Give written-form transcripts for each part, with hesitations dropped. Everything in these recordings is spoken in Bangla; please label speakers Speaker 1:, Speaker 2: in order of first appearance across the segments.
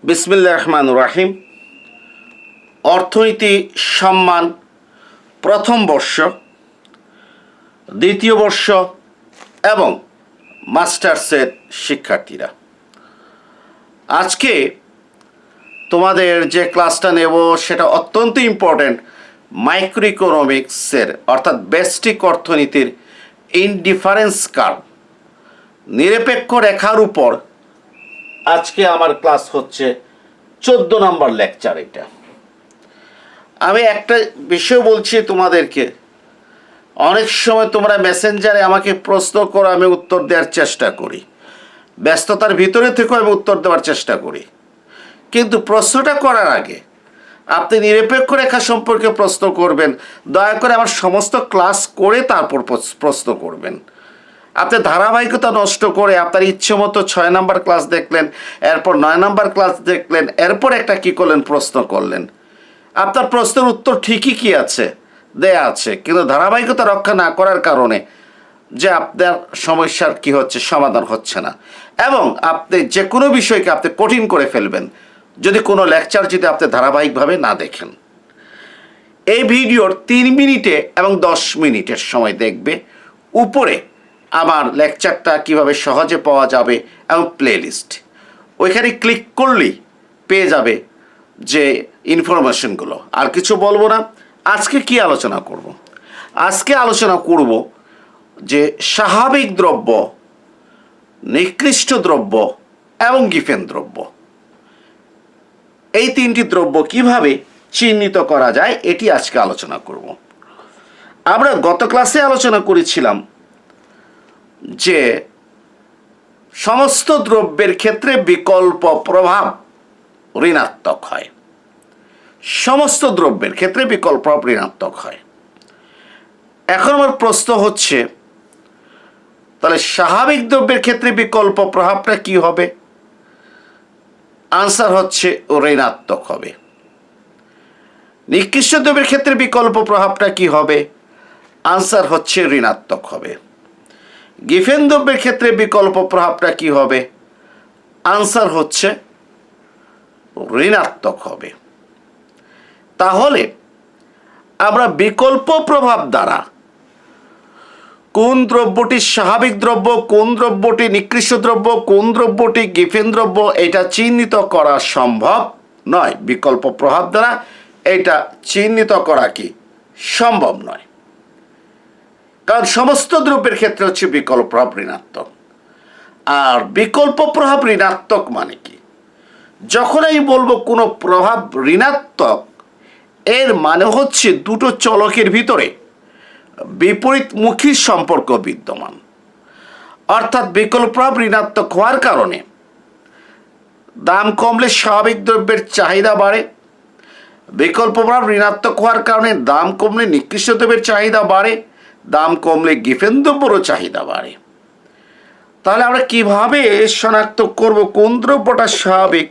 Speaker 1: বিসমিল্লাহির রহমানির রহিম। অর্থনীতি সম্মান প্রথম বর্ষ, দ্বিতীয় বর্ষ এবং মাস্টার্সের শিক্ষার্থীরা, আজকে তোমাদের যে ক্লাসটা নেব সেটা অত্যন্ত ইম্পর্ট্যান্ট। মাইক্রো ইকোনমিক্সের অর্থাৎ ব্যষ্টিক অর্থনীতির ইনডিফারেন্স কার্ভ, নিরপেক্ষ রেখার উপর আজকে আমার ক্লাস হচ্ছে 14 নম্বর লেকচার। এটা আমি একটা বিষয় বলছি তোমাদেরকে, অনেক সময় তোমরা মেসেঞ্জারে আমাকে প্রশ্ন করো, আমি উত্তর দেওয়ার চেষ্টা করি, ব্যস্ততার ভিতরে থেকেও আমি উত্তর দেওয়ার চেষ্টা করি, কিন্তু প্রশ্নটা করার আগে আপনি নিরপেক্ষ রেখা সম্পর্কে প্রশ্ন করবেন। দয়া করে আমার সমস্ত ক্লাস করে তারপর প্রশ্ন করবেন। আপনি ধারাবাহিকতা নষ্ট করে আপনার ইচ্ছে মতো 6 নম্বর ক্লাস দেখলেন, এরপর 9 নম্বর ক্লাস দেখলেন, এরপর একটা কি করলেন, প্রশ্ন করলেন। আপনার প্রশ্নের উত্তর ঠিকই কি আছে, দেয়া আছে, কিন্তু ধারাবাহিকতা রক্ষা না করার কারণে যে আপনার সমস্যার কি হচ্ছে, সমাধান হচ্ছে না, এবং আপনি যে কোনো বিষয়কে আপনি কঠিন করে ফেলবেন যদি কোনো লেকচার যদি আপনি ধারাবাহিকভাবে না দেখেন। এই ভিডিওর 3 মিনিটে এবং 10 মিনিটের সময় দেখবে উপরে আমার লেকচারটা কিভাবে সহজে পাওয়া যাবে এবং প্লেলিস্ট, ওইখানে ক্লিক করলেই পেয়ে যাবে যে ইনফরমেশনগুলো। আর কিছু বলবো না। আজকে কি আলোচনা করব? আজকে আলোচনা করব যে স্বাভাবিক দ্রব্য, নিকৃষ্ট দ্রব্য এবং গিফেন দ্রব্য, এই 3টি দ্রব্য কিভাবে চিহ্নিত করা যায় এটি আজকে আলোচনা করব। আমরা গত ক্লাসে আলোচনা করেছিলাম যে সমস্ত দ্রব্যের ক্ষেত্রে বিকল্প প্রভাব ঋণাত্মক হয়। সমস্ত দ্রব্যের ক্ষেত্রে বিকল্প প্রভাব ঋণাত্মক হয়। এখন আমার প্রশ্ন হচ্ছে, তাহলে স্বাভাবিক দ্রব্যের ক্ষেত্রে বিকল্প প্রভাবটা কি হবে? আনসার হচ্ছে ঋণাত্মক হবে। নিকৃষ্ট দ্রব্যের ক্ষেত্রে বিকল্প প্রভাবটা কি হবে? আনসার হচ্ছে ঋণাত্মক হবে। গিফেন দ্রব্যের ক্ষেত্রে বিকল্প প্রভাবটা কি হবে? আনসার হচ্ছে ঋণাত্মক হবে। তাহলে আমরা বিকল্প প্রভাব দ্বারা কোন দ্রব্যটি স্বাভাবিক দ্রব্য, কোন দ্রব্যটি নিকৃষ্ট দ্রব্য, কোন দ্রব্যটি গিফেন দ্রব্য, এটা চিহ্নিত করা সম্ভব নয়। বিকল্প প্রভাব দ্বারা এটা চিহ্নিত করা কি সম্ভব নয়, কারণ সমস্ত দ্রব্যের ক্ষেত্রে হচ্ছে বিকল্প প্রভাব ঋণাত্মক। আর বিকল্প প্রভাব ঋণাত্মক মানে কি? যখন আমি বলবো কোনো প্রভাব ঋণাত্মক, এর মানে হচ্ছে দুটো চলকের ভিতরে বিপরীতমুখী সম্পর্ক বিদ্যমান। অর্থাৎ বিকল্প প্রভাব ঋণাত্মক হওয়ার কারণে দাম কমলে স্বাভাবিক দ্রব্যের চাহিদা বাড়ে, বিকল্প প্রভাব ঋণাত্মক হওয়ার কারণে দাম কমলে নিকৃষ্ট দ্রব্যের চাহিদা বাড়ে, দাম কমলে গিফেন দ্রব্যেরও চাহিদা বাড়ে। তাহলে আমরা কিভাবে শনাক্ত করব কোন দ্রব্যটা স্বাভাবিক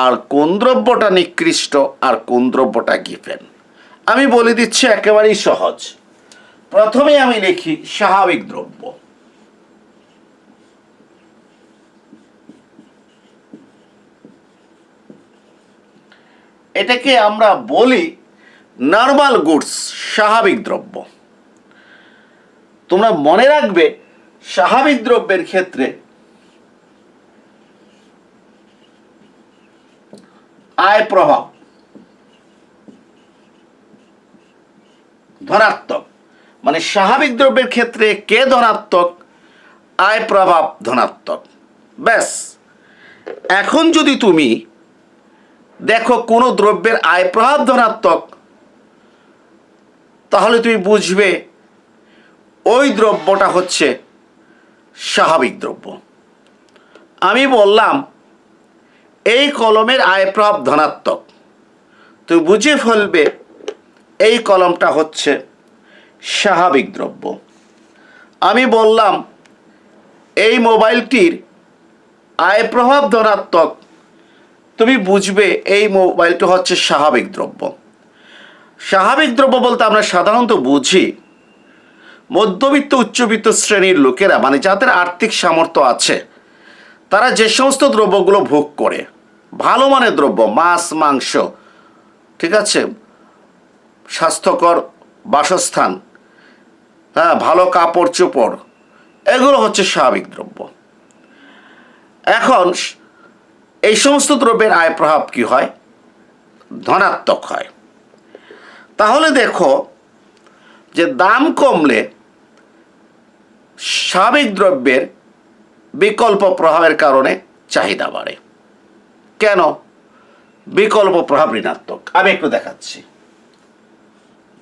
Speaker 1: আর কোন দ্রব্যটা নিকৃষ্ট আর কোন দ্রব্যটা গিফেন? আমি বলে দিচ্ছি, একেবারেই সহজ। প্রথমে আমি লিখি স্বাভাবিক দ্রব্য। এটাকে আমরা বলি নরমাল গুডস, স্বাভাবিক দ্রব্য। তোমরা মনে রাখবে, স্বাভাবিক দ্রব্যের ক্ষেত্রে আয় প্রভাব ধনাত্মক, মানে স্বাভাবিক দ্রব্যের ক্ষেত্রে কে ধনাত্মক? আয় প্রভাব ধনাত্মক। ব্যাস। এখন যদি তুমি দেখো কোনো দ্রব্যের আয় প্রভাব ধনাত্মক, তাহলে তুমি বুঝবে ওই দ্রব্যটা হচ্ছে স্বাভাবিক দ্রব্য। আমি বললাম এই কলমের আয় প্রভাব ধনাত্মক, তুমি বুঝে ফেলবে এই কলমটা হচ্ছে স্বাভাবিক দ্রব্য। আমি বললাম এই মোবাইলটির আয় প্রভাব ধনাত্মক, তুমি বুঝবে এই মোবাইলটা হচ্ছে স্বাভাবিক দ্রব্য। স্বাভাবিক দ্রব্য বলতে আমরা সাধারণত বুঝি মধ্যবিত্ত উচ্চবিত্ত শ্রেণীর লোকেরা, মানে যাদের আর্থিক সামর্থ্য আছে, তারা যে সমস্ত দ্রব্যগুলো ভোগ করে, ভালো মানের দ্রব্য, মাছ মাংস, ঠিক আছে, স্বাস্থ্যকর বাসস্থান, হ্যাঁ, ভালো কাপড় চোপড়, এগুলো হচ্ছে স্বাভাবিক দ্রব্য। এখন এই সমস্ত দ্রব্যের আয় প্রভাব কি হয়? ধনাত্মক হয়। তাহলে দেখো যে দাম কমলে স্বাভাবিক দ্রব্যের বিকল্প প্রভাবের কারণে চাহিদা বাড়ে। কেন? বিকল্প প্রভাব ঋণাত্মক। আমি একটু দেখাচ্ছি।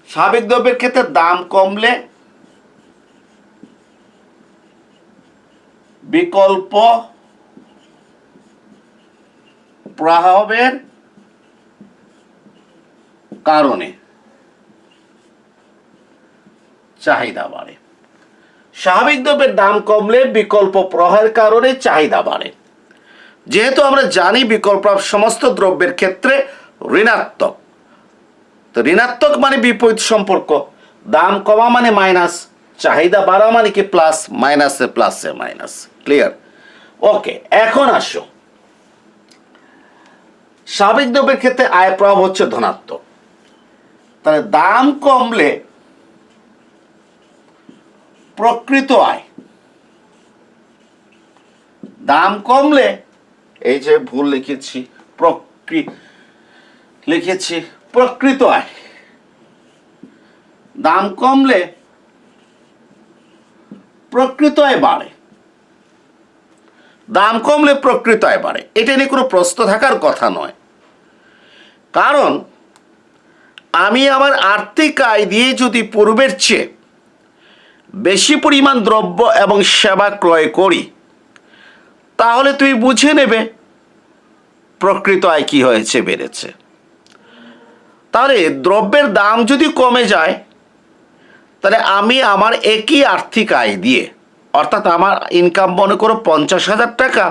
Speaker 1: স্বাভাবিক দ্রব্যের ক্ষেত্রে দাম কমলে বিকল্প প্রভাবের কারণে চাহিদা বাড়ে। স্বাভাবিক দ্রব্যের দাম কমলে বিকল্প প্রভাবের কারণে চাহিদা বাড়ে। যেহেতু আমরা জানি বিকল্প প্রভাব সমস্ত দ্রব্যের ক্ষেত্রে ঋণাত্মক, তো ঋণাত্মক মানে বিপরীত সম্পর্ক। দাম কমা মানে মাইনাস, চাহিদা বাড়া মানে কি প্লাস, মাইনাসে প্লাসে মাইনাস। ক্লিয়ার? ওকে, এখন আসো, স্বাভাবিক দ্রব্যের ক্ষেত্রে আয় প্রভাব হচ্ছে ধনাত্মক। তাহলে দাম কমলে প্রকৃত আয়, দাম কমলে, এই যে ভুল লিখেছি, প্রকৃত আয়, দাম কমলে প্রকৃত আয় বাড়ে। দাম কমলে প্রকৃত আয় বাড়ে, এটা নিয়ে কোনো প্রশ্ন থাকার কথা নয়। কারণ আমি আমার আর্থিক আয় দিয়ে যদি পূর্বের চেয়ে বেশি পরিমাণ দ্রব্য এবং সেবা ক্রয় করি, তাহলে তুমি বুঝে নেবে প্রকৃত আয় কি হয়েছে, বেড়েছে। তাহলে দ্রব্যের দাম যদি কমে যায়, তাহলে আমি আমার একই আর্থিক আয় দিয়ে, অর্থাৎ আমার ইনকাম মনে করো 50,000 টাকা,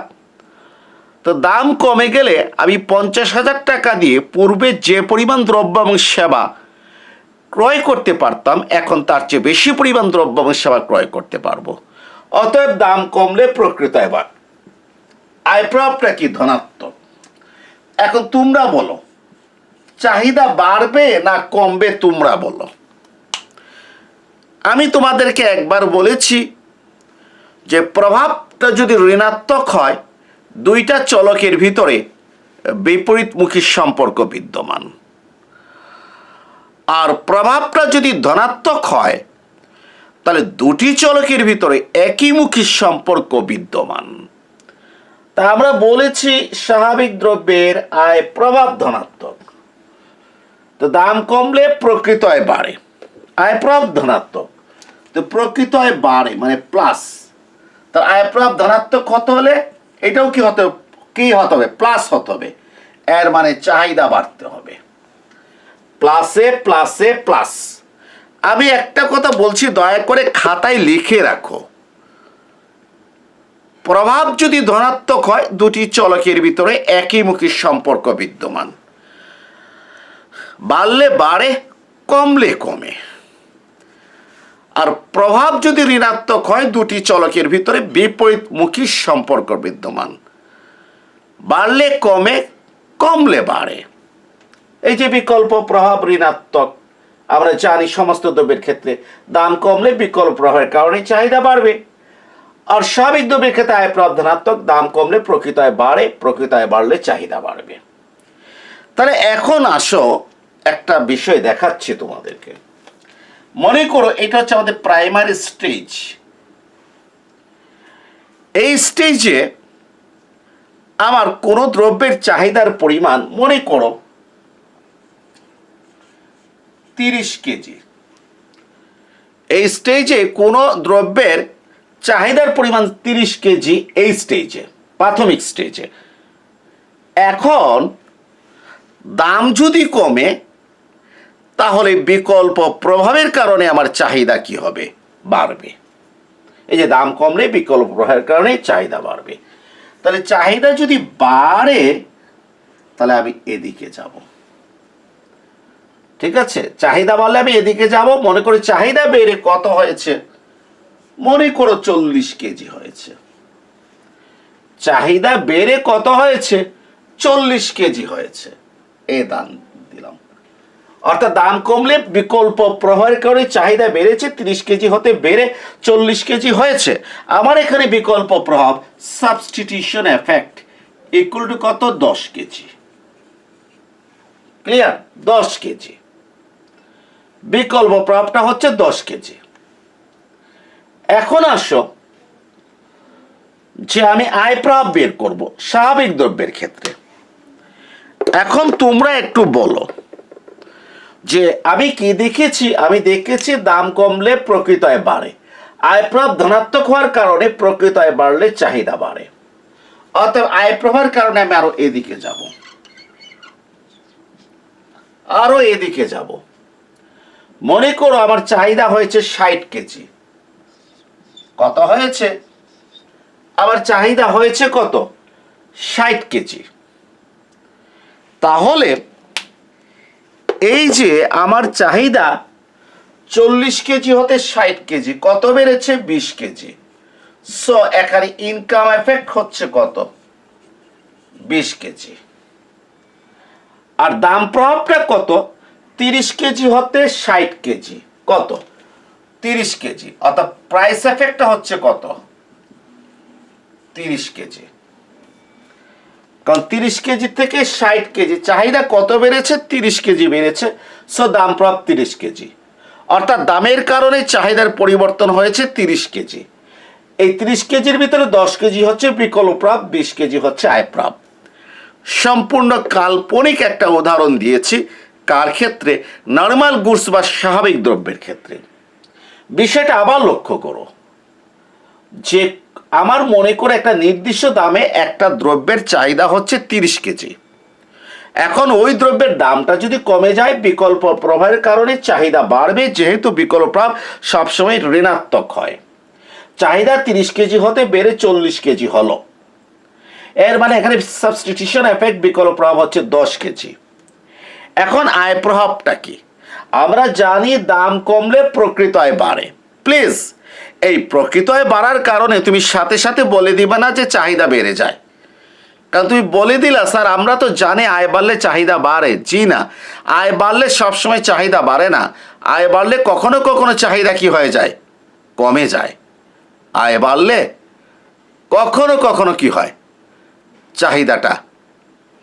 Speaker 1: তো দাম কমে গেলে আমি 50,000 টাকা দিয়ে পূর্বে যে পরিমাণ দ্রব্য এবং সেবা ক্রয় করতে পারতাম, এখন তার চেয়ে বেশি পরিমাণ দ্রব্য এবং সেবা ক্রয় করতে পারবো। অতএব দাম কমলে প্রকৃত আয় বাড়ে। আয় প্রভাবটা কি? ধনাত্মক। এখন তোমরা বলো, চাহিদা বাড়বে না কমবে? তোমরা বলো। আমি তোমাদেরকে একবার বলেছি যে প্রভাবটা যদি ঋণাত্মক হয়, দুইটা চলকের ভিতরে বিপরীতমুখী সম্পর্ক বিদ্যমান। আর প্রভাবটা যদি ধনাত্মক হয়, তাহলে দুটি চলকের ভিতরে একইমুখী সম্পর্ক বিদ্যমান। তা আমরা বলেছি স্বাভাবিক দ্রব্যের আয় প্রভাব ধনাত্মক, তো দাম কমলে প্রকৃত আয় বাড়ে। আয় প্রভাব ধনাত্মক, তো প্রকৃত আয় বাড়ে মানে প্লাস। তো আয় প্রভাব ধনাত্মক হতে হলে এটাও কি হতে হবে? প্লাস হতে হবে। এর মানে চাহিদা বাড়তে হবে। প্লাসে প্লাসে প্লাস। আমি একটা কথা বলছি, দয়া করে খাতায় লিখে রাখো। প্রভাব যদি ধনাত্মক হয়, দুটি চলকের ভিতরে একইমুখী সম্পর্ক বিদ্যমান। বাড়লে বাড়ে, কমলে কমে। আর প্রভাব যদি ঋণাত্মক হয়, দুটি চলকের ভিতরে বিপরীতমুখী সম্পর্ক বিদ্যমান। বাড়লে কমে, কমলে বাড়ে। এই যে বিকল্প প্রভাব ঋণাত্মক, আমরা জানি সমস্ত দ্রব্যের ক্ষেত্রে দাম কমলে বিকল্প প্রভাবের কারণে চাহিদা বাড়বে। আর স্বাভাবিক দ্রব্যের ক্ষেত্রে আয় প্রভাব ধনাত্মক, দাম কমলে প্রকৃত আয় বাড়ে, প্রকৃত আয় বাড়লে চাহিদা বাড়বে। তাহলে এখন আসো, একটা বিষয় দেখাচ্ছি তোমাদেরকে। মনে করো এটা হচ্ছে আমাদের প্রাইমারি স্টেজ। এই স্টেজে আমার কোনো দ্রব্যের চাহিদার পরিমাণ মনে করো 30 কেজি। এই স্টেজে কোনো দ্রব্যের চাহিদার পরিমাণ 30 কেজি, এই স্টেজে, প্রাথমিক স্টেজে। এখন দাম যদি কমে, তাহলে বিকল্প প্রভাবের কারণে আমার চাহিদা কি হবে? বাড়বে। এই যে দাম কমলে বিকল্প প্রভাবের কারণে চাহিদা বাড়বে। তাহলে চাহিদা যদি বাড়ে, তাহলে আমি এদিকে যাব। ঠিক আছে, চাহিদা বাড়লে আমি এদিকে যাব। মনে করি চাহিদা বেড়ে কত হয়েছে? মনে করো 40 কেজি হয়েছে। চাহিদা বেড়ে কত হয়েছে? 40 কেজি হয়েছে, এই দাম দিলাম। অর্থাৎ দাম কমলে বিকল্প প্রবাহের কারণে চাহিদা বেড়েছে, 30 কেজি হতে বেড়ে 40 কেজি হয়েছে। আমার এখানে বিকল্প প্রভাব সাবস্টিটিউশন এফেক্ট ইকুয়াল টু কত? 10 কেজি। ক্লিয়ার? 10 কেজি বিকল্প প্রভাবটা হচ্ছে 10 কেজি। এখন আসো যে আমি আয় প্রভাব বের করব স্বাভাবিক দ্রব্যের ক্ষেত্রে। এখন তোমরা একটু বলো যে আমি কি দেখেছি? আমি দেখেছি দাম কমলে প্রকৃত আয় বাড়ে, আয় প্রভাব ধনাত্মক হওয়ার কারণে প্রকৃত আয় বাড়লে চাহিদা বাড়ে। অতএব আয় প্রভাবের কারণে আমি আরো এদিকে যাব। মনে করো আমার চাহিদা হয়েছে 60 কেজি। কত হয়েছে? আমার চাহিদা হয়েছে কত? 60 কেজি। তাহলে এই যে আমার চাহিদা 40 কেজি হতে 60 কেজি, কত বেড়েছে? 20 কেজি। সো এখানে ইনকাম এফেক্ট হচ্ছে কত? 20 কেজি। আর দাম প্রভাবটা কত? 30 কেজি হতে 60 কেজি, কত? 30 কেজি। অর্থাৎ প্রাইস এফেক্টটা হচ্ছে কত? 30 কেজি। কারণ 30 কেজি থেকে 60 কেজি চাহিদা কত বেড়েছে? 30 কেজি বেড়েছে। সো দাম প্রভাব 30 কেজি। অর্থাৎ দামের কারণে চাহিদার পরিবর্তন হয়েছে 30 কেজি। এই 30 কেজির ভিতরে 10 কেজি হচ্ছে বিকল্প প্রভাব, 20 কেজি হচ্ছে আয় প্রভাব। সম্পূর্ণ কাল্পনিক একটা উদাহরণ দিয়েছি। কার ক্ষেত্রে? নরমাল গুডস বা স্বাভাবিক দ্রব্যের ক্ষেত্রে। বিষয়টা আবার লক্ষ্য করো যে আমার মনে করে একটা নির্দিষ্ট দামে একটা দ্রব্যের চাহিদা হচ্ছে 30 কেজি। এখন ওই দ্রব্যের দামটা যদি কমে যায়, বিকল্প প্রভাবের কারণে চাহিদা বাড়বে, যেহেতু বিকল্প প্রভাব সবসময় ঋণাত্মক হয়। চাহিদা 30 কেজি হতে বেড়ে 40 কেজি হলো, এর মানে এখানে সাবস্টিটিউশন এফেক্ট বিকল্প প্রভাব হচ্ছে 10 কেজি। এখন আয় প্রভাবটা কি? আমরা জানি দাম কমলে প্রকৃত আয় বাড়ে। প্লিজ এই প্রকৃত আয় বাড়ার কারণে তুমি সাথে সাথে বলে দিবে না যে চাহিদা বেড়ে যায়। কারণ তুমি বলে দিলা স্যার আমরা তো জানি আয় বাড়লে চাহিদা বাড়ে। জি না, আয় বাড়লে সবসময় চাহিদা বাড়ে না। আয় বাড়লে কখনো কখনো চাহিদা কি হয়ে যায়? কমে যায়। আয় বাড়লে কখনো কখনো কি হয়? চাহিদাটা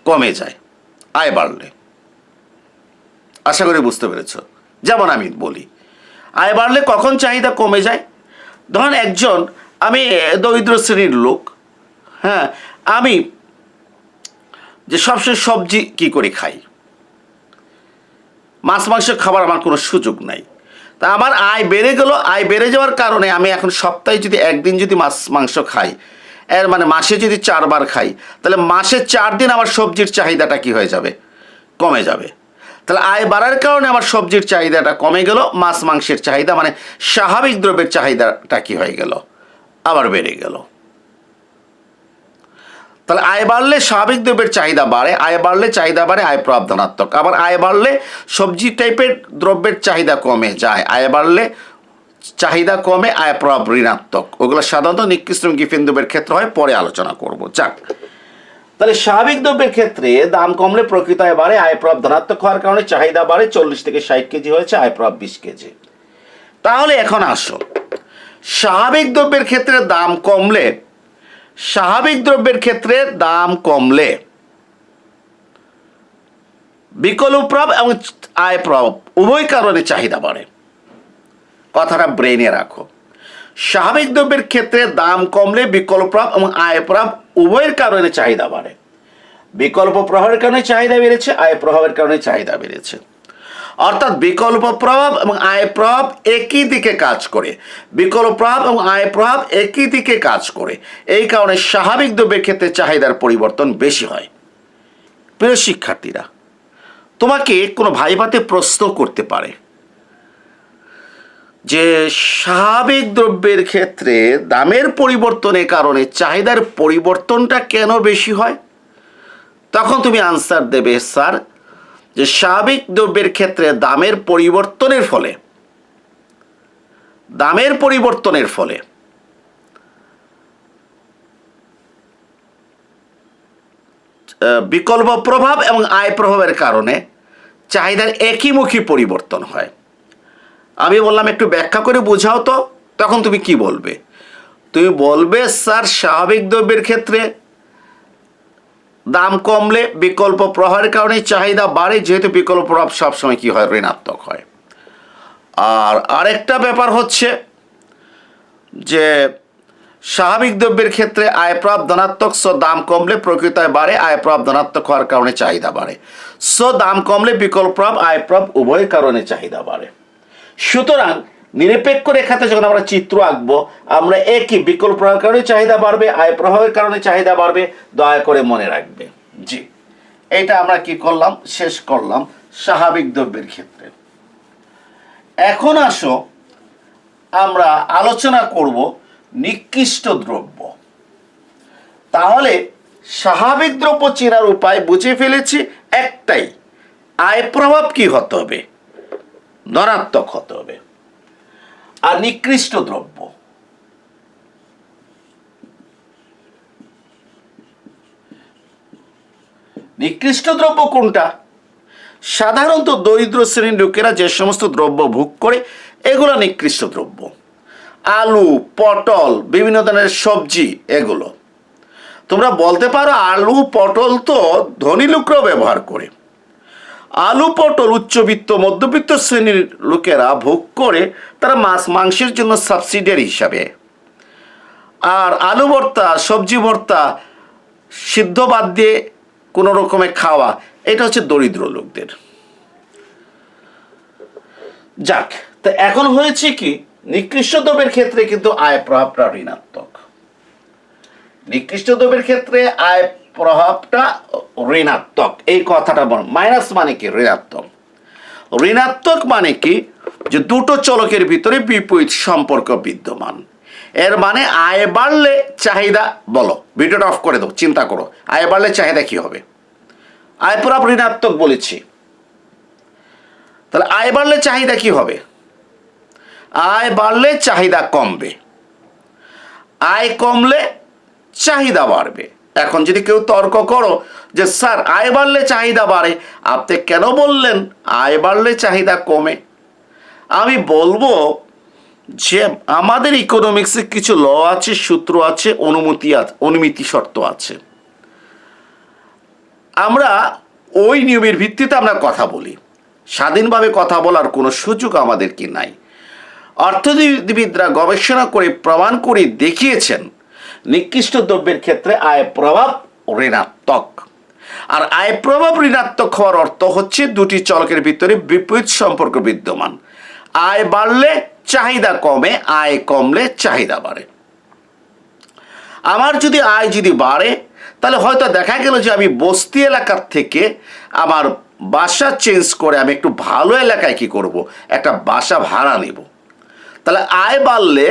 Speaker 1: কমে যায় আয় বাড়লে। আশা করি বুঝতে পেরেছ। যেমন আমি বলি, আয় বাড়লে কখন চাহিদা কমে যায়? ধরুন আমি দরিদ্র শ্রেণীর লোক, হ্যাঁ, আমি যে সবসময় সবজি কি করে খাই, মাছ মাংস খাবার আমার কোনো সুযোগ নাই। তা আমার আয় বেড়ে গেল। আয় বেড়ে যাওয়ার কারণে আমি এখন সপ্তাহে যদি একদিন যদি মাছ মাংস খাই, এর মানে মাসে যদি 4 বার খাই, তাহলে মাসে 4 দিন আমার সবজির চাহিদাটা কি হয়ে যাবে? কমে যাবে। তাহলে আয় বাড়ার কারণে আমার সবজির চাহিদাটা কমে গেল, মাছ মাংসের চাহিদা মানে স্বাভাবিক দ্রব্যের চাহিদাটা কি হয়ে গেল? আবার বেড়ে গেল। তাহলে আয় বাড়লে স্বাভাবিক দ্রব্যের চাহিদা বাড়ে, আয় বাড়লে চাহিদা বাড়ে, আয় প্রভাব ধনাত্মক। আবার আয় বাড়লে সবজি টাইপের দ্রব্যের চাহিদা কমে যায়, আয় বাড়লে চাহিদা কমে, আয় প্রভাব ঋণাত্মক। ওগুলো সাধারণত নিকৃষ্ট গিফিন দ্রব্যের ক্ষেত্রে হয়, পরে আলোচনা করব। যাক, তাহলে স্বাভাবিক দ্রব্যের ক্ষেত্রে দাম কমলে প্রকৃত আয় বাড়ে, আয় প্রভাব ধনাত্মক হওয়ার কারণে চাহিদা বাড়ে। 40 থেকে 60 কেজি হয়েছে, আয় প্রভাব 20 কেজি। তাহলে এখন আসো, স্বাভাবিক দ্রব্যের ক্ষেত্রে দাম কমলে, বিকল্প প্রভাব এবং আয় প্রভাব উভয় কারণে চাহিদা বাড়ে। কথাটা ব্রেনে রাখো। স্বাভাবিক দ্রব্যের ক্ষেত্রে দাম কমলে বিকল্প প্রভাব এবং আয় প্রভাব উভয়ের কারণে চাহিদা বাড়ে। বিকল্প প্রভাবের কারণে চাহিদা বেড়েছে, আয় প্রভাবের কারণে চাহিদা বেড়েছে। অর্থাৎ বিকল্প প্রভাব এবং আয় প্রভাব একই দিকে কাজ করে। বিকল্প প্রভাব এবং আয় প্রভাব একই দিকে কাজ করে। এই কারণে স্বাভাবিক দ্রব্যের ক্ষেত্রে চাহিদার পরিবর্তন বেশি হয়। প্রিয় শিক্ষার্থীরা, তোমাকে কোনো ভাইভাতে প্রশ্ন করতে পারে যে স্বাভাবিক দ্রব্যের ক্ষেত্রে দামের পরিবর্তনের কারণে চাহিদার পরিবর্তনটা কেন বেশি হয়? তখন তুমি আনসার দেবে স্যার যে স্বাভাবিক দ্রব্যের ক্ষেত্রে দামের পরিবর্তনের ফলে বিকল্প প্রভাব এবং আয় প্রভাবের কারণে চাহিদার একইমুখী পরিবর্তন হয়। আমি বললাম একটু ব্যাখ্যা করে বোঝাও তো, তখন তুমি কি বলবে? তুমি বলবে স্যার স্বাভাবিক দ্রব্যের ক্ষেত্রে দাম কমলে বিকল্প প্রভাবের কারণে চাহিদা বাড়ে, যেহেতু বিকল্প প্রভাব সবসময় কি হয়, ঋণাত্মক হয়। আর আরেকটা ব্যাপার হচ্ছে যে স্বাভাবিক দ্রব্যের ক্ষেত্রে আয় প্রভাব ধনাত্মক, সো দাম কমলে প্রকৃত আয় বাড়ে, আয় প্রভাব ধনাত্মক হওয়ার কারণে চাহিদা বাড়ে, সো দাম কমলে বিকল্প প্রভাব আয় প্রভাব উভয়ের কারণে চাহিদা বাড়ে। সুতরাং নিরপেক্ষ রেখাতে যখন আমরা চিত্র আঁকবো, আমরা একই বিকল্প প্রভাবের কারণে চাহিদা বাড়বে, আয় প্রভাবের কারণে চাহিদা বাড়বে, দয়া করে মনে রাখবে। জি, এটা আমরা কি করলাম, শেষ করলাম স্বাভাবিক দ্রব্যের ক্ষেত্রে। এখন আসো আমরা আলোচনা করব নিকৃষ্ট দ্রব্য। তাহলে স্বাভাবিক দ্রব্য চেনার উপায় বুঝে ফেলেছি, একটাই, আয় প্রভাব কি হতে হবে, ধনাত্মক হতে হবে। আর নিকৃষ্ট দ্রব্য, নিকৃষ্ট দ্রব্য কোনটা? সাধারণত দরিদ্র শ্রেণীর লোকেরা যে সমস্ত দ্রব্য ভোগ করে এগুলো নিকৃষ্ট দ্রব্য। আলু, পটল, বিভিন্ন ধরনের সবজি, এগুলো তোমরা বলতে পারো আলু পটল তো ধনী লোকরাও ব্যবহার করে। আলু পটল উচ্চবিত্ত মধ্যবিত্ত শ্রেণীর লোকেরা ভোগ করে, তারা মাছ মাংসের জন্য সাবসিডিয়ারি হিসাবে। আর আলু ভর্তা, সবজি ভর্তা, সিদ্ধ বাদ দিয়ে কোনো রকমে খাওয়া, এটা হচ্ছে দরিদ্র লোকদের। যাক, তো এখন হয়েছে কি, নিকৃষ্ট দ্রব্যের ক্ষেত্রে কিন্তু আয় প্রভাবটা ঋণাত্মক। নিকৃষ্ট দ্রব্যের ক্ষেত্রে আয় প্রভাবটা ঋণাত্মক, এই কথাটা বল। মাইনাস মানে কি? ঋণাত্মক। ঋণাত্মক মানে কি? যে দুটো চলকের ভিতরে বিপরীত সম্পর্ক বিদ্যমান। এর মানে আয় বাড়লে চাহিদা, বলো, ভিডিওটা অফ করে দাও, চিন্তা করো, আয় বাড়লে চাহিদা কি হবে? আয় প্রভাব ঋণাত্মক বলেছি, তাহলে আয় বাড়লে চাহিদা কি হবে? আয় বাড়লে চাহিদা কমবে, আয় কমলে চাহিদা বাড়বে। এখন যদি কেউ তর্ক করো যে স্যার আয় বাড়লে চাহিদা বাড়ে, আপনি কেন বললেন আয় বাড়লে চাহিদা কমে? আমি বলবো যে আমাদের ইকোনমিক্সে কিছু ল আছে, সূত্র আছে, অনুমিতি শর্ত আছে। আমরা ওই নিয়মের ভিত্তিতে আমরা কথা বলি, স্বাধীনভাবে কথা বলার কোনো সুযোগ আমাদের কি নাই। অর্থনীতিবিদরা গবেষণা করে প্রমাণ করে দেখিয়েছেন নিকৃষ্ট দ্রব্যের ক্ষেত্রে আয় প্রভাব ঋণাত্মক। আর আয় প্রভাব ঋণাত্মক হওয়ার অর্থ হচ্ছে দুটি চলকের ভিতরে বিপরীত সম্পর্ক বিদ্যমান। আয় বাড়লে চাহিদা কমে, আয় কমলে চাহিদা বাড়ে। আমার যদি আয় যদি বাড়ে, তাহলে হয়তো দেখা গেল যে আমি বস্তি এলাকার থেকে আমার বাসা চেঞ্জ করে আমি একটু ভালো এলাকায় কি করব, একটা বাসা ভাড়া নেব। তাহলে আয় বাড়লে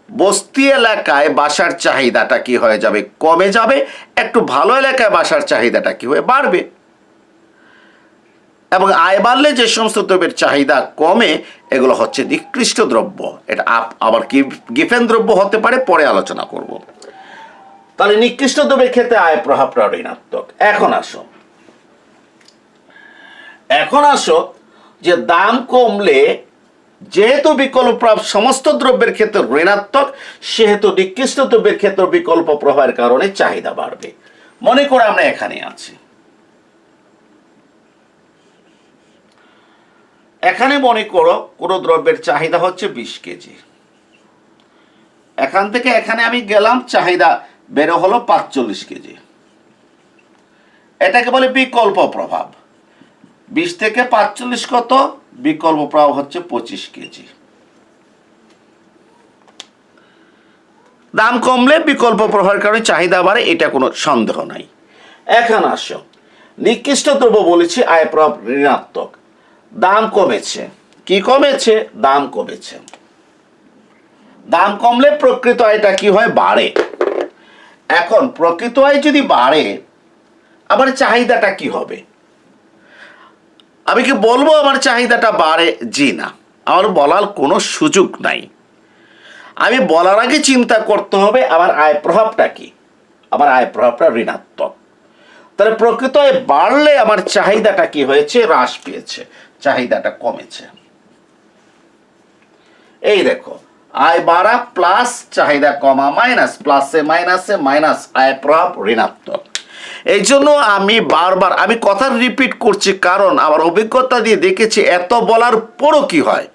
Speaker 1: বস্তি এলাকায় বাসার চাহিদাটা কি হয়ে যাবে, কমে যাবে, একটু ভালো এলাকায় বাসার চাহিদাটা কি হয়ে বাড়বে। এবং আয় বাড়লে যে সমস্ত দ্রব্যের চাহিদা কমে, এগুলো হচ্ছে নিকৃষ্ট দ্রব্য। এটা আবার কি গিফেন দ্রব্য হতে পারে, পরে আলোচনা করব। তাহলে নিকৃষ্ট দ্রব্যের ক্ষেত্রে আয় প্রভাবটা ঋণাত্মক। এখন আসো যে দাম কমলে যেহেতু বিকল্প প্রভাব সমস্ত দ্রব্যের ক্ষেত্রে ঋণাত্মক, সেহেতু নিকৃষ্ট দ্রব্যের ক্ষেত্রে বিকল্প প্রভাবের কারণে চাহিদা বাড়বে। মনে করে আমরা এখানে আছি, এখানে মনে করো কোনো দ্রব্যের চাহিদা হচ্ছে 20 কেজি। এখান থেকে এখানে আমি গেলাম, চাহিদা বেরো হলো 45 কেজি। এটাকে বলে বিকল্প প্রভাব। 20 থেকে 45 কত? বিকল্প প্রভাব হচ্ছে 25 কেজি। দাম কমলে বিকল্প প্রভাবের কারণে চাহিদা বাড়ে, এটা কোনো সন্দেহ নাই। এখন আসো, নিকৃষ্ট দ্রব্য বলেছি আয় প্রভাব ঋণাত্মক। দাম কমেছে, কি কমেছে? দাম কমেছে। দাম কমলে প্রকৃত আয়টা কি হয়? বাড়ে। এখন প্রকৃত আয় যদি বাড়ে, আবার চাহিদাটা কি হবে? আমি কি বলবো আমার চাহিদাটা বাড়ে? জি না, আমার বলার কোনো সুযোগ নাই। আমি বলার আগে চিন্তা করতে হবে আমার আয় প্রভাবটা কি। আমার আয় প্রভাবটা ঋণাত্মক। তাহলে প্রকৃত আয় বাড়লে আমার চাহিদাটা কি হয়েছে? হ্রাস পেয়েছে, চাহিদাটা কমেছে। এই দেখো, আয় বাড়া প্লাস চাহিদা কমা মাইনাস, প্লাসে মাইনাসে মাইনাস, আয় প্রভাব ঋণাত্মক। এই জন্য আমি বারবার আমি কথা রিপিট করছি, কারণ আমার অভিজ্ঞতা দিয়ে দেখেছি এত বলার পরও কি হয়,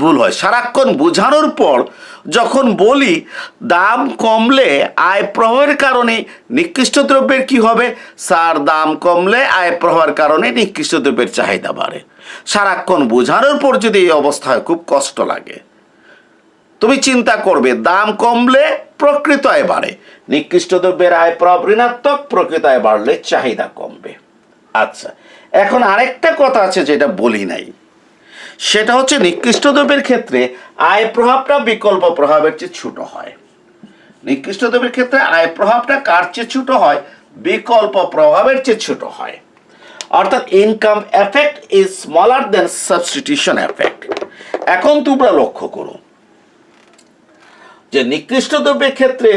Speaker 1: ভুল হয়। সারাক্ষণ বোঝানোর পর যখন বলি দাম কমলে আয় প্রভাবের কারণে নিকৃষ্ট দ্রব্যের কি হবে, স্যার দাম কমলে আয় প্রভাবের কারণে নিকৃষ্ট দ্রব্যের চাহিদা বাড়ে। সারাক্ষণ বোঝানোর পর যদি এই অবস্থা হয়, খুব কষ্ট লাগে। তুমি চিন্তা করবে, দাম কমলে প্রকৃত আয় বাড়ে, নিকৃষ্ট দ্রব্যের আয় প্রভাব ঋণাত্মক, প্রকৃত আয় বাড়লে চাহিদা কমবে। আচ্ছা, এখন আরেকটা কথা আছে যেটা বলি নাই, সেটা হচ্ছে নিকৃষ্ট দ্রব্যের ক্ষেত্রে আয় প্রভাবটা বিকল্প প্রভাবের চেয়ে ছোট হয়। নিকৃষ্ট দ্রব্যের ক্ষেত্রে আয় প্রভাবটা কার চেয়ে ছোট হয়? বিকল্প প্রভাবের চেয়ে ছোট হয়। অর্থাৎ income effect is smaller then substitution effect. এখন তোমরা লক্ষ্য করো যে নিকৃষ্ট দ্রব্যের ক্ষেত্রে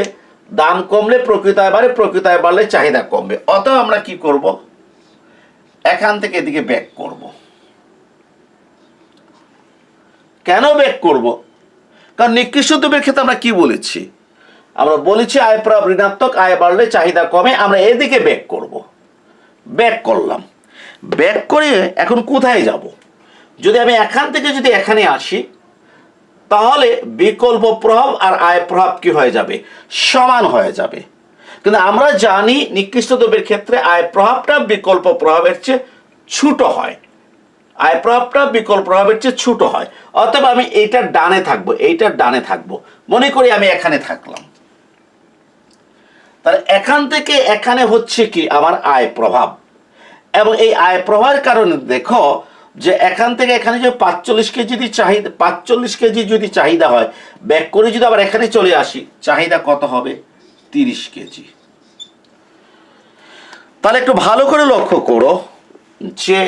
Speaker 1: দাম কমলে প্রকৃত আয় বাড়ে, প্রকৃত আয় বাড়লে চাহিদা কমবে। অতএব আমরা কি করব? এখান থেকে এদিকে ব্যাক করব। কেন ব্যাক করব? কারণ নিকৃষ্ট দ্রব্যের ক্ষেত্রে আমরা কি বলেছি? আমরা বলেছি আয় প্রভাব ঋণাত্মক, আয় বাড়লে চাহিদা কমে। আমরা এদিকে ব্যাক করব। ব্যাক করলাম, ব্যাক করে এখন কোথায় যাব? যদি আমি এখান থেকে যদি এখানে আসি, তাহলে বিকল্প প্রভাব আর আয় প্রভাব কি হয়ে যাবে? সমান হয়ে যাবে। কিন্তু আমরা জানি নিকৃষ্ট দ্রব্যের ক্ষেত্রে আয় প্রভাবটা বিকল্প প্রভাবের চেয়ে ছোট হয়, আয় প্রভাবটা বিকল্প প্রভাবের চেয়ে ছোট হয়। অতএব আমি এইটার ডানে থাকবো, এইটার ডানে থাকবো। মনে করি আমি এখানে থাকলাম, তাহলে এখান থেকে এখানে হচ্ছে কি আমার আয় প্রভাব, এবং এই আয় প্রভাবের কারণে দেখো যে এখান থেকে এখানে যে 45 কেজি চাহিদা, 45 কেজি যদি চাহিদা হয়, ব্যাক করে যদি আবার এখানে চলে আসি, চাহিদা কত হবে? 30 কেজি। তাহলে একটু ভালো করে লক্ষ্য করো যে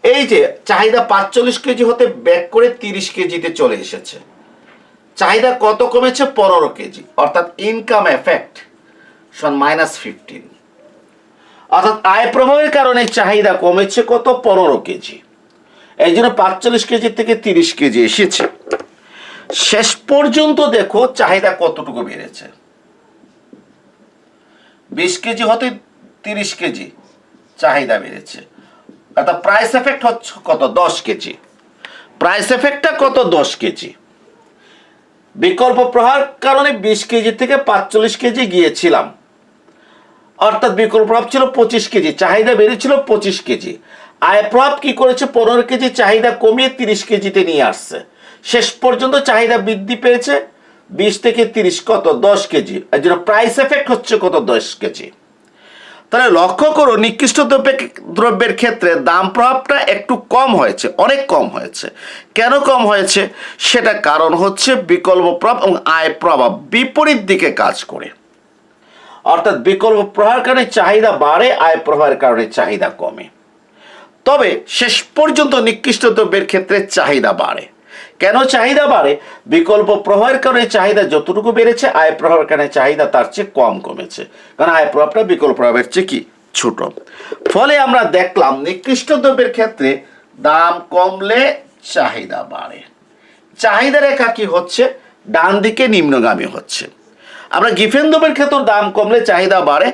Speaker 1: এই যে চাহিদা 45 কেজি হতে ব্যাক করে 30 কেজিতে চলে এসেছে, চাহিদা কত কমেছে? 15 কেজি। অর্থাৎ ইনকাম এফেক্ট সমান -15। অর্থাৎ আয় প্রভাবের কারণে চাহিদা কমেছে কত? 15 কেজি। এই জন্য 45 কেজি থেকে 30 কেজি এসেছে। শেষ পর্যন্ত দেখো চাহিদা কতটুকু বেড়েছে? 20 কেজি হতে 30 কেজি চাহিদা বেড়েছে। অর্থাৎ প্রাইস এফেক্ট হচ্ছে কত? 10 কেজি। প্রাইস এফেক্টটা কত? 10 কেজি। বিকল্প প্রভাবের কারণে 20 কেজি থেকে 45 কেজি গিয়েছিলাম, অর্থাৎ বিকল্প প্রভাব ছিল 25 কেজি, চাহিদা বেড়েছিল 25 কেজি। আয় প্রভাব কি করেছে? 15 কেজি চাহিদা কমিয়ে 30 কেজিতে নিয়ে আসছে। শেষ পর্যন্ত চাহিদা বৃদ্ধি পেয়েছে 20 থেকে 30 কত? 10 কেজি। এর জন্য প্রাইস এফেক্ট হচ্ছে কত? 10 কেজি। তাহলে লক্ষ্য করো নিকৃষ্ট দ্রব্যের ক্ষেত্রে দাম প্রভাবটা একটু কম হয়েছে, অনেক কম হয়েছে। কেন কম হয়েছে? সেটা কারণ হচ্ছে বিকল্প প্রভাব এবং আয় প্রভাব বিপরীত দিকে কাজ করে। অর্থাৎ বিকল্প প্রভাবের কারণে চাহিদা বাড়ে, আয় প্রভাবের কারণে চাহিদা কমে। তবে শেষ পর্যন্ত নিকৃষ্ট দ্রব্যের ক্ষেত্রে চাহিদা বাড়ে। কেন চাহিদা বাড়ে? বিকল্প প্রভাবের কারণে চাহিদা যতটুকু বেড়েছে, আয় প্রভাবের কারণে চাহিদা তার চেয়ে কম কমেছে, কারণ আয় প্রভাবটা বিকল্প প্রভাবের চেয়ে কি? ছোট। ফলে আমরা দেখলাম নিকৃষ্ট দ্রব্যের ক্ষেত্রে দাম কমলে চাহিদা বাড়ে। চাহিদা রেখা কি হচ্ছে? ডান দিকে নিম্নগামী হচ্ছে। আমরা গিফেন দ্রব্যের ক্ষেত্রেও দাম কমলে চাহিদা বাড়ে,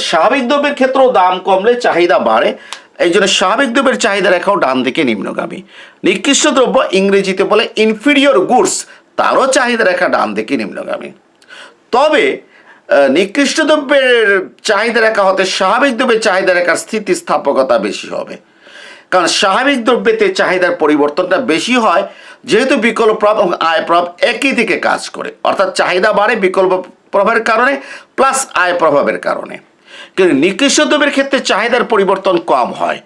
Speaker 1: স্বাভাবিক দ্রব্যের ক্ষেত্রেও দাম কমলে চাহিদা বাড়ে। এই জন্য স্বাভাবিক দ্রব্যের চাহিদা রেখাও ডান দিকে নিম্নগামী। নিকৃষ্ট দ্রব্য ইংরেজিতে বলে ইনফিরিয়র গুডস, তারও চাহিদা রেখা ডান দিকে নিম্নগামী। তবে নিকৃষ্ট দ্রব্যের চাহিদা রেখা হতে স্বাভাবিক দ্রব্যের চাহিদা রেখার স্থিতিস্থাপকতা বেশি হবে, কারণ স্বাভাবিক দ্রব্যেতে চাহিদার পরিবর্তনটা বেশি হয়, যেহেতু বিকল্প প্রভাব এবং আয় প্রভাব একই দিকে কাজ করে। অর্থাৎ চাহিদা বাড়ে বিকল্প প্রভাবের কারণে প্লাস আয় প্রভাবের কারণে। কিন্তু নিকৃষ্ট দ্রব্যের ক্ষেত্রে চাহিদার পরিবর্তন কম হয়,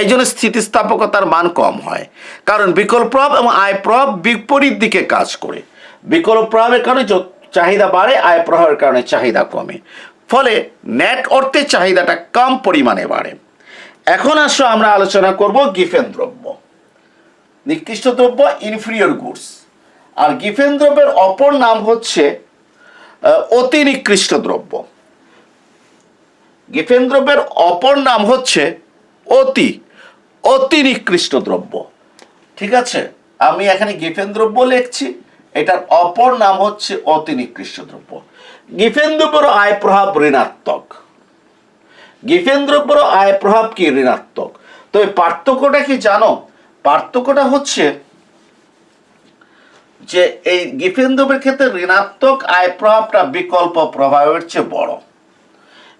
Speaker 1: এই জন্য স্থিতিস্থাপকতার মান কম হয়, কারণ বিকল্প প্রভাব এবং আয় প্রভাব বিপরীত দিকে কাজ করে। বিকল্প প্রভাবের কারণে চাহিদা বাড়ে, আয় প্রভাবের কারণে চাহিদা কমে। ফলে নেট অর্থে চাহিদাটা কম পরিমাণে বাড়ে। এখন আসো আমরা আলোচনা করব গিফেন দ্রব্য। নিকৃষ্ট দ্রব্য ইনফিরিয়র গুডস, আর গিফেন দ্রব্যের অপর নাম হচ্ছে অতি নিকৃষ্ট দ্রব্য। গিফেন দ্রব্যের অপর নাম হচ্ছে অতি অতি নিকৃষ্ট দ্রব্য। ঠিক আছে, আমি এখানে গিফেন দ্রব্য লিখছি, এটার অপর নাম হচ্ছে অতি নিকৃষ্ট দ্রব্য। গিফেন দ্রব্যের আয় প্রভাব ঋণাত্মক, গিফেন দ্রব্যের আয় প্রভাব কি ঋণাত্মক। তো এই পার্থক্যটা কি জানো? পার্থক্যটা হচ্ছে যে এই গিফেন দ্রব্যের ক্ষেত্রে ঋণাত্মক আয় প্রভাবটা বিকল্প প্রভাবের চেয়ে বড়।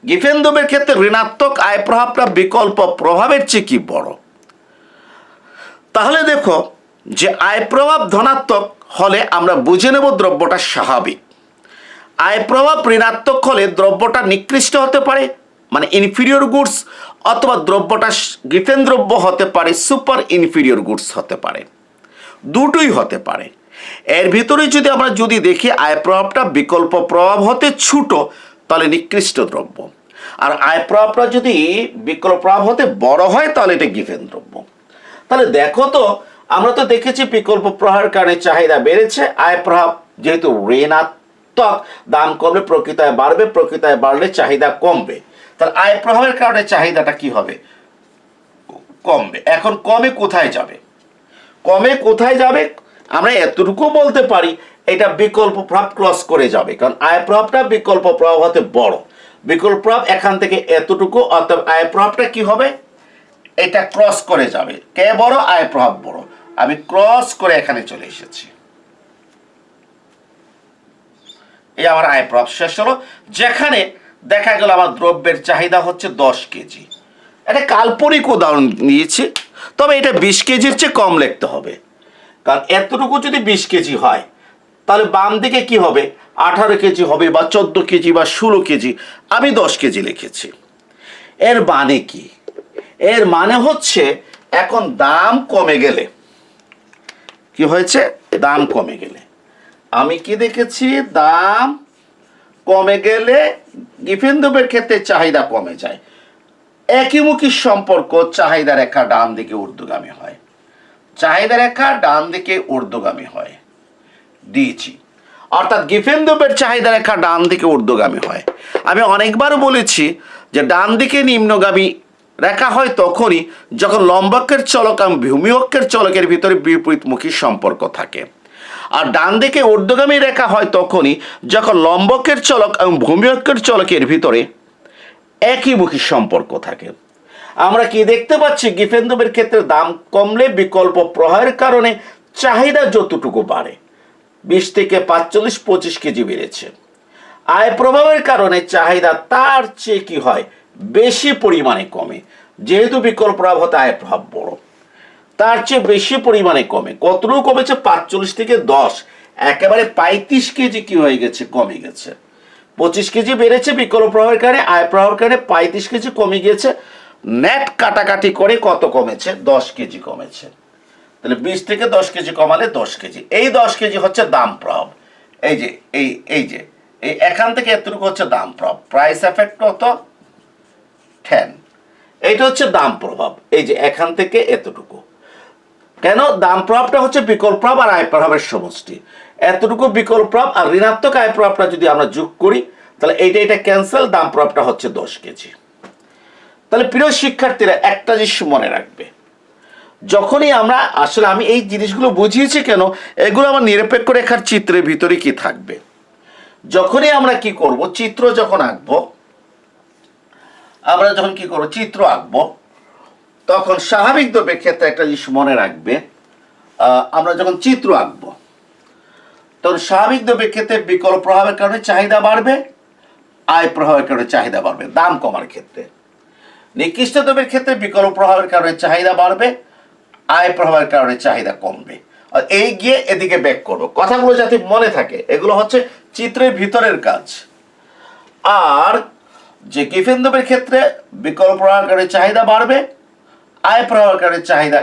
Speaker 1: গিফেন দ্রব্যের ক্ষেত্রে ঋণাত্মক আয় প্রভাবটা বিকল্প প্রভাবের চেয়ে কি বড়। তাহলে দেখো যে আয় প্রভাব ধনাত্মক হলে আমরা বুঝে নেব দ্রব্যটা স্বাভাবিক। আয় প্রভাব ঋণাত্মক হলে দ্রব্যটা নিকৃষ্ট হতে পারে, মানে ইনফিরিয়র গুডস, অথবা দ্রব্যটা গিফেন দ্রব্য হতে পারে, সুপার ইনফিরিয়র গুডস হতে পারে, দুটোই হতে পারে। এর ভিতরে যদি আমরা দেখি আয় প্রভাবটা বিকল্প প্রভাব হতে ছোট, তাহলে নিকৃষ্ট দ্রব্য। আর আয় প্রভাবটা যদি বিকল্প প্রভাব হতে বড় হয়, তাহলে এটা গিফেন দ্রব্য। তাহলে দেখো তো, আমরা তো দেখেছি বিকল্প প্রভাবের কারণে চাহিদা বেড়েছে, আয় প্রভাব যেহেতু ঋণাত্মক, দাম কমলে প্রকৃত আয় বাড়বে, প্রকৃত আয় বাড়লে চাহিদা কমবে। তাহলে আয় প্রভাবের কারণে চাহিদাটা কি হবে? কমবে। এখন কমে কোথায় যাবে? কমে কোথায় যাবে? আমরা এতটুকু বলতে পারি, এটা বিকল্প প্রভাব ক্রস করে যাবে, কারণ আয় প্রভাবটা বিকল্প প্রভাব হতে বড়। বিকল্প প্রভাব এখান থেকে এতটুকু, অর্থাৎ আয় প্রভাবটা কি হবে? এটা ক্রস করে যাবে। কে বড়? আয় প্রভাব বড়। আমি ক্রস করে এখানে চলে এসেছি। এই আমার আয় প্রভাব শেষ হলো, যেখানে দেখা গেল আমার দ্রব্যের চাহিদা হচ্ছে 10 কেজি। এটা কাল্পনিক উদাহরণ নিয়েছি, তবে এটা 20 কেজির চেয়ে কম লিখতে হবে, কারণ এতটুকু যদি 20 কেজি হয়, তাহলে বাম দিকে কি হবে? 18 কেজি হবে, বা 14 কেজি, বা 16 কেজি। আমি 10 কেজি লিখেছি। এর মানে কি? এর মানে হচ্ছে এখন দাম কমে গেলে কি হয়েছে? দাম কমে গেলে আমি কি দেখেছি? দাম কমে গেলে গিফেন দ্রব্যের ক্ষেত্রে চাহিদা কমে যায়। একইমুখী সম্পর্ক, চাহিদা রেখা ডান দিকে ঊর্ধ্বগামী হয়, চাহিদা রেখা ডান দিকে ঊর্ধ্বগামী হয়, দিয়েছি। অর্থাৎ গিফেন দ্রব্যের চাহিদা রেখা ডান দিকে ঊর্ধ্বগামী হয়। আমি অনেকবার বলেছি যে ডান দিকে নিম্নগামী রেখা হয় তখনই যখন লম্বকের চলক এবং ভূমিয়কের চলকের ভিতরে বিপরীতমুখী সম্পর্ক থাকে। আর ডান দিকে ঊর্ধ্বগামী রেখা হয় তখনই যখন লম্বকের চলক এবং ভূমিয়কের চলকের ভিতরে একইমুখী সম্পর্ক থাকে। আমরা কি দেখতে পাচ্ছি? গিফেন দ্রব্যের ক্ষেত্রে দাম কমলে বিকল্প প্রভাবের কারণে চাহিদা যতটুকু বাড়ে, 20 থেকে 45-25 কেজি বেড়েছে। আয় প্রভাবের কারণে চাহিদা তার চেয়ে কি হয়? বেশি পরিমাণে কমে। যেহেতু বিকল্প প্রভাব হতে আয় প্রভাব বড়, তার চেয়ে বেশি পরিমাণে কমে। কতটুকু কমেছে? 45 থেকে 10, একেবারে 35 কেজি কি হয়ে গেছে? কমে গেছে। 25 কেজি বেড়েছে বিকল্প প্রভাবের কারণে, আয় প্রভাবের কারণে 35 কেজি কমে গিয়েছে। নেট কাটাকাটি করে কত কমেছে? 10 কেজি কমেছে। তাহলে 20 থেকে 10 কেজি কমালে 10 কেজি। এই 10 কেজি হচ্ছে দাম প্রভাব। এই যে এই এখান থেকে এতটুকু হচ্ছে দাম প্রভাব। প্রাইস এফেক্ট কত? 10। এইটা হচ্ছে দাম প্রভাব। এই যে এখান থেকে এতটুকু। কেন? দাম প্রভাবটা হচ্ছে বিকল্প প্রভাব আর আয় প্রভাবের সমষ্টি। এতটুকু বিকল্প প্রভাব আর ঋণাত্মক আয় প্রভাবটা যদি আমরা যোগ করি, তাহলে এটা ক্যান্সেল, দাম প্রভাবটা হচ্ছে 10 কেজি। তাহলে প্রিয় শিক্ষার্থীরা, একটা জিনিস মনে রাখবে, যখনই আমরা আসলে আমি এই জিনিসগুলো বুঝিয়েছি কেন, এগুলো আমার নিরপেক্ষ রেখার চিত্রের ভিতরে কি থাকবে। যখনই আমরা কি করব? চিত্র যখন আঁকবো, আমরা যখন কি করব? চিত্র আঁকবো, তখন স্বাভাবিক দ্রব্যের ক্ষেত্রে একটা জিনিস মনে রাখবে, আমরা যখন চিত্র আঁকবো তখন স্বাভাবিক দ্রব্যের ক্ষেত্রে বিকল্প প্রভাবের কারণে চাহিদা বাড়বে, আয় প্রভাবের কারণে চাহিদা বাড়বে দাম কমার ক্ষেত্রে। নিকৃষ্ট দ্রব্যের ক্ষেত্রে বিকল্প প্রভাবের কারণে চাহিদা বাড়বে, আয় প্রভাবের কারণে চাহিদা কমবে। আর এই গিয়ে এদিকে ব্যাক করবো, কথাগুলো যাতে মনে থাকে। এগুলো হচ্ছে চিত্রের ভিতরের কাজ। আর যে গিফেন দ্রব্যের ক্ষেত্রে বিকল্প প্রভাবের কারণে চাহিদা বাড়বে, আয় প্রভাবের কারণে চাহিদা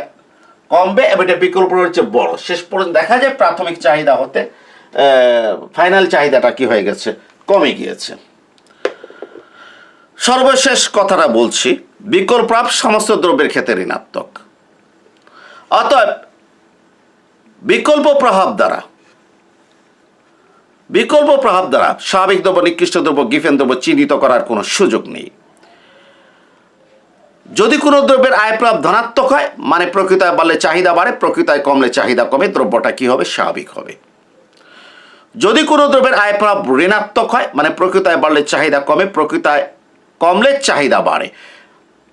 Speaker 1: কমবে, এবং এটা বিকল্প প্রভাবের চেয়ে বড়। শেষ পর্যন্ত দেখা যায় প্রাথমিক চাহিদা হতে ফাইনাল চাহিদাটা কি হয়ে গেছে? কমে গিয়েছে। সর্বশেষ কথাটা বলছি, বিকল্প প্রভাব সমস্ত দ্রব্যের ক্ষেত্রে ঋণাত্মক। অতএব বিকল্প প্রভাব দ্বারা স্বাভাবিক দ্রব্য, নিকৃষ্ট দ্রব্য, গিফেন দ্রব্য চিহ্নিত করার কোনো সুযোগ নেই। যদি কোনো দ্রব্যের আয় প্রভাব ধনাত্মক হয় মানে প্রকৃতায় বাড়লে চাহিদা বাড়ে, প্রকৃতায় কমলে চাহিদা কমে, দ্রব্যটা কি হবে? স্বাভাবিক হবে। যদি কোনো দ্রব্যের আয় প্রভাব ঋণাত্মক হয় মানে প্রকৃতায় বাড়লে চাহিদা কমে, প্রকৃতায় কমলে চাহিদা বাড়ে,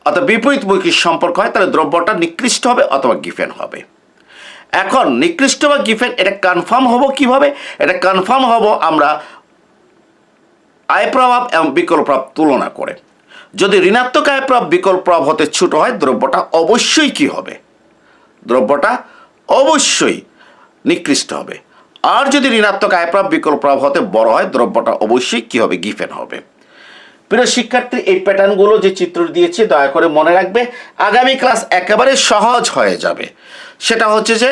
Speaker 1: অর্থাৎ বিপরীতমুখী সম্পর্ক হয়, তাহলে দ্রব্যটা নিকৃষ্ট হবে অথবা গিফেন হবে। এখন নিকৃষ্ট বা গিফেন এটা কনফার্ম হব কিভাবে? এটা কনফার্ম হব আমরা আয় প্রভাব এবং বিকল্প প্রভাব তুলনা করে। যদি ঋণাত্মক আয় প্রভাব বিকল্প প্রভাব হতে ছোট হয়, দ্রব্যটা অবশ্যই কি হবে? দ্রব্যটা অবশ্যই নিকৃষ্ট হবে। আর যদি ঋণাত্মক আয় প্রভাব বিকল্প প্রভাব হতে বড় হয়, দ্রব্যটা অবশ্যই কি হবে? গিফেন হবে। প্রিয় শিক্ষার্থী, এই প্যাটার্নগুলো যে চিত্র দিয়েছি দয়া করে মনে রাখবে। আগামী ক্লাস একেবারে সহজ হয়ে যাবে। সেটা হচ্ছে যে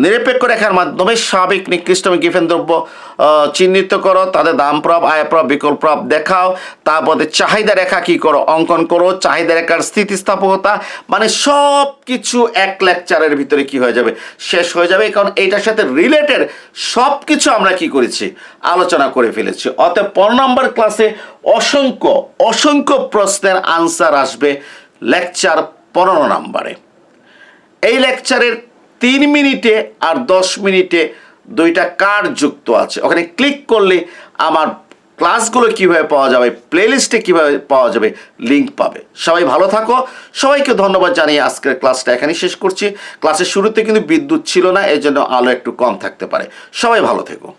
Speaker 1: নিরপেক্ষ রেখার মাধ্যমে স্বাভাবিক, নিকৃষ্ট এবং গিফেন দ্রব্য চিহ্নিত করো, তাদের দাম প্রভাব, আয় প্রভাব, বিকল্প প্রভাব দেখাও, তারপরে চাহিদা রেখা কি করো? অঙ্কন করো। চাহিদা রেখার স্থিতিস্থাপকতা মানে সব কিছু এক লেকচারের ভিতরে কি হয়ে যাবে? শেষ হয়ে যাবে, কারণ এইটার সাথে রিলেটেড সব কিছু আমরা কি করেছি? আলোচনা করে ফেলেছি। অতএব 15 নম্বর ক্লাসে অসংখ্য প্রশ্নের আনসার আসবে লেকচার 15 নম্বরে। এই লেকচারের 3 মিনিটে আর 10 মিনিটে দুইটা কার্ড যুক্ত আছে, ওখানে ক্লিক করলে আমার ক্লাসগুলো কিভাবে পাওয়া যাবে, প্লেলিস্টে কিভাবে পাওয়া যাবে, লিঙ্ক পাবে। সবাই ভালো থাকো। সবাইকে ধন্যবাদ জানিয়ে আজকের ক্লাসটা এখানেই শেষ করছি। ক্লাসের শুরুতে কিন্তু বিদ্যুৎ ছিল না, এই জন্য আলো একটু কম থাকতে পারে। সবাই ভালো থেকো।